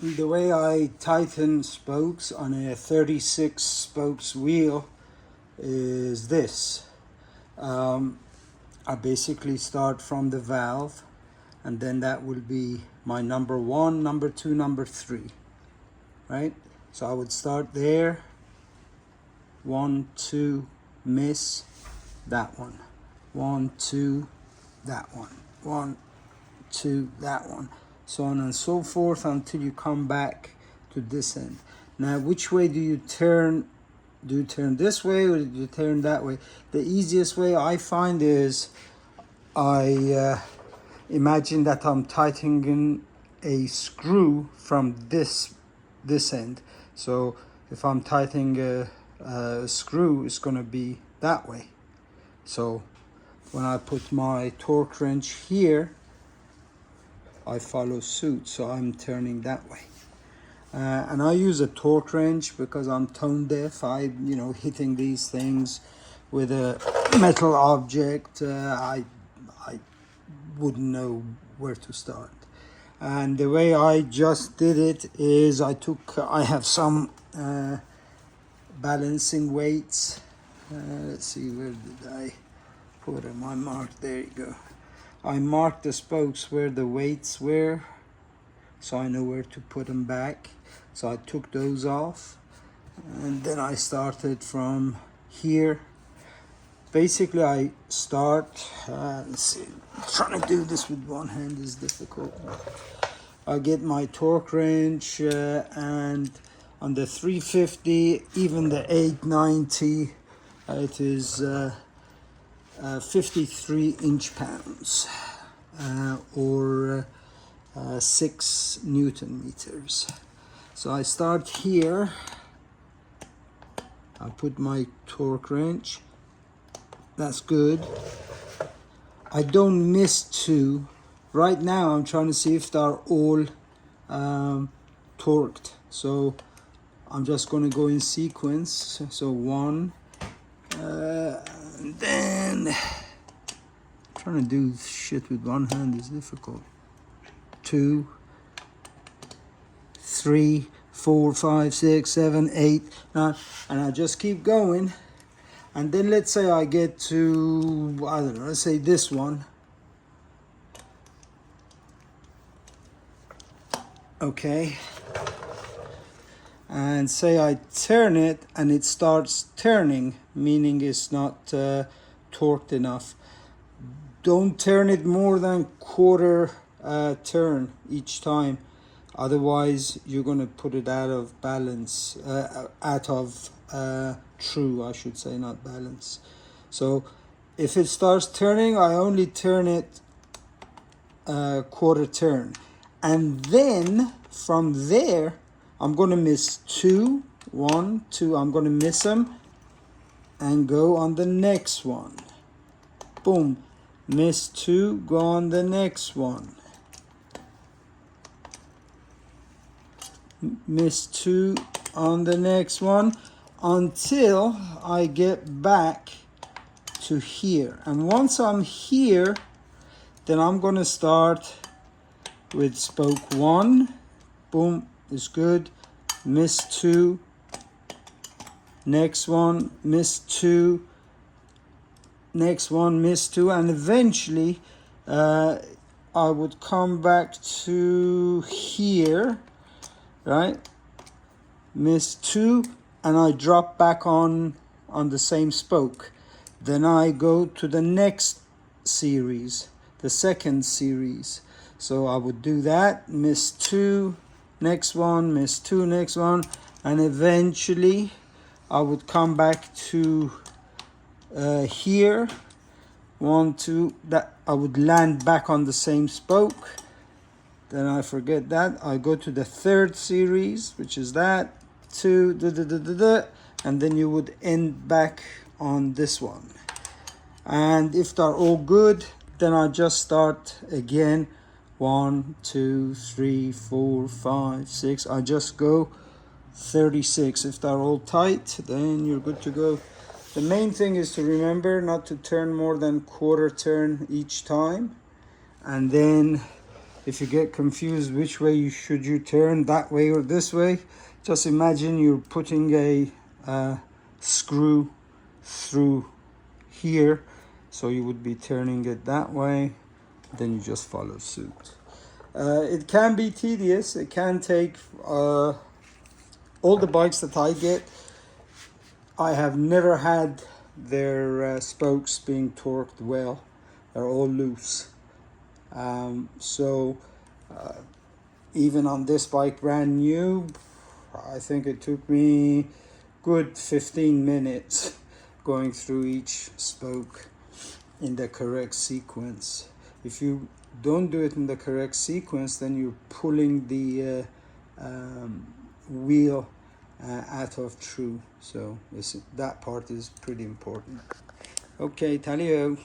The way I tighten spokes on a 36 spokes wheel is this. I basically start from the valve, and then that will be my number 1, number 2, number 3, right? So I would start there, 1, 2, miss, that one, 1, 2, that one, 1, 2, that one, so on and so forth until you come back to this end. Now, which way do you turn? Do you turn this way or do you turn that way? The easiest way I find is I imagine that I'm tightening a screw from this end. So if I'm tightening a screw, it's going to be that way. So when I put my torque wrench here, I follow suit, so I'm turning that way. And I use a torque wrench because I'm tone deaf. Hitting these things with a metal object, I wouldn't know where to start. And the way I just did it is I have some balancing weights. Let's see, where did I put them? I marked, there you go. I marked the spokes where the weights were, so I know where to put them back. So I took those off, and then I started from here. Basically, I start, let's see, trying to do this with one hand is difficult. I get my torque wrench, and on the 350, even the 890, it is 53 inch-pounds, or 6 Newton meters. So I start here, I put my torque wrench, that's good. I don't miss 2. Right now I'm trying to see if they're all torqued. So I'm just going to go in sequence. So 1, and then trying to do shit with one hand is difficult. 2, 3, 4, 5, 6, 7, 8, 9, and I just keep going. And then let's say I get to, I don't know, let's say this one. Okay. And say I turn it and it starts turning, meaning it's not torqued enough. Don't turn it more than quarter turn each time. Otherwise, you're going to put it out of balance, out of true, I should say, not balance. So if it starts turning, I only turn it quarter turn. And then from there, I'm going to miss 2, 1, 2. I'm going to miss them and go on the next one. Boom. Miss 2, go on the next one. Miss 2 on the next one until I get back to here. And once I'm here, then I'm going to start with spoke 1. Boom, is good. Miss 2. Next one, miss 2. Next one, miss 2. And eventually I would come back to here, right? Miss 2, and I drop back on the same spoke. Then I go to the next series, the second series. So I would do that, miss 2, next one, miss 2, next one, and eventually I would come back to here, 1, 2, that I would land back on the same spoke. Then I forget that. I go to the third series, which is that, 2, and then you would end back on this one. And if they're all good, then I just start again. 1, 2, 3, 4, 5, 6. I just go 36. If they're all tight, then you're good to go. The main thing is to remember not to turn more than quarter turn each time. And then if you get confused which way should you turn, that way or this way, just imagine you're putting a screw through here, so you would be turning it that way, then you just follow suit. It can be tedious. It can take all the bikes that I get, I have never had their spokes being torqued well. They're all loose. So even on this bike brand new, I think it took me good 15 minutes going through each spoke in the correct sequence. If you don't do it in the correct sequence, then you're pulling the wheel out of true. So that part is pretty important. Okay, talio.